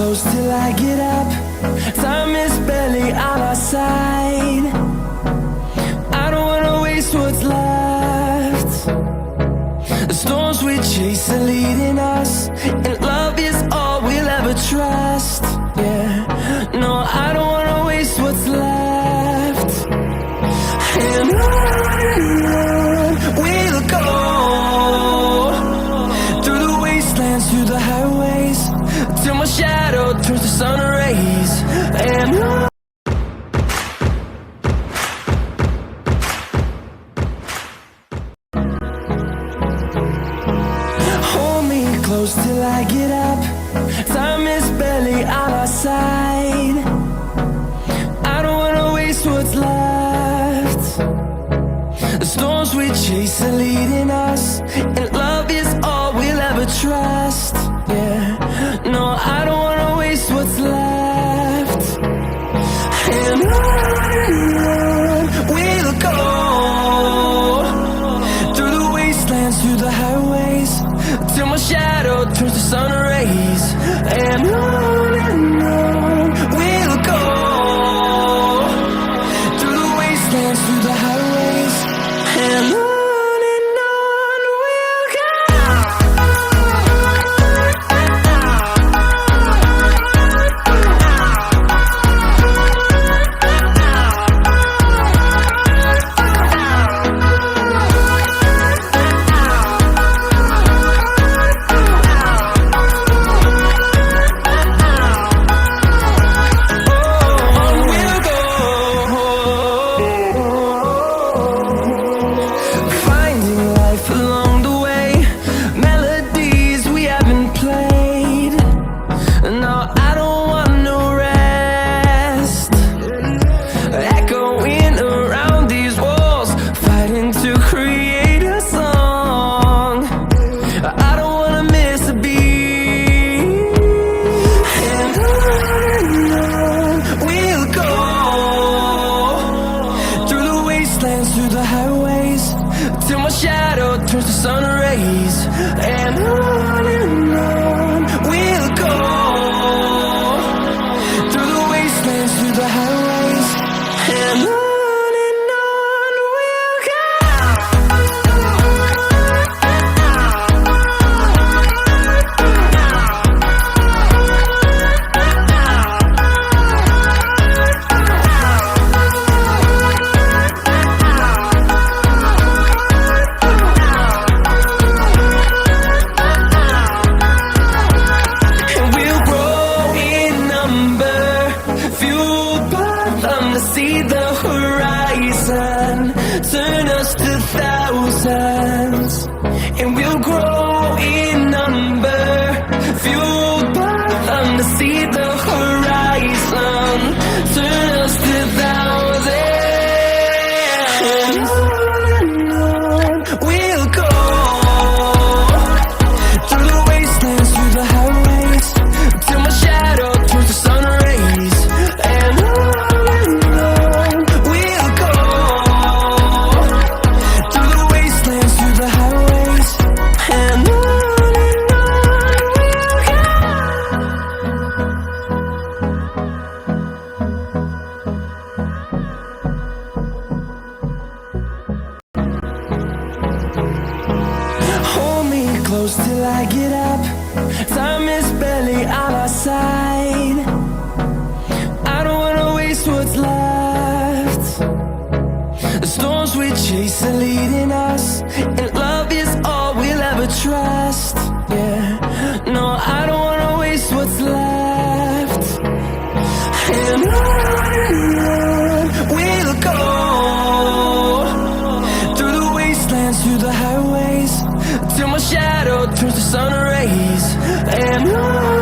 close till I get up. Time is barely on our side. I don't wanna waste what's left. The storms we chase are leading us, and love is all we'll ever trust. Yeah, no, I don't wanna waste what's left. And on we'll go, through the wastelands, through the highways, till my shadow turns to sun rays. And on. Hold me close till I get up. Time is barely on our side. I don't wanna waste what's left. The storms we chase are leading us, and love is all we'll ever trust. Yeah, no, I don't wanna waste what's left. And on we'll go, through the wastelands, through the highways, till my shadow turns to sun rays. And on we'll go, through the wastelands, through the highways, and on we'll go. Through the highways, till my shadow turns to sun rays. And on we'll go, through the wastelands, through the highways, and on we'll go. See the horizon turn us to thousands, and we'll grow in number, fueled by them. To see the horizon turn us to thousands, and on we'll go, through the wastelands, through the highways, till my shadow turns to sun rays. And close till I get up. Time is barely on our side. I don't wanna waste what's left. The storms we chase are leading us, and love is all we'll ever trust. Yeah, no, I don't wanna waste what's left. And on we'll go, through the wastelands, through the highways, till my shadow turns to sun rays. And on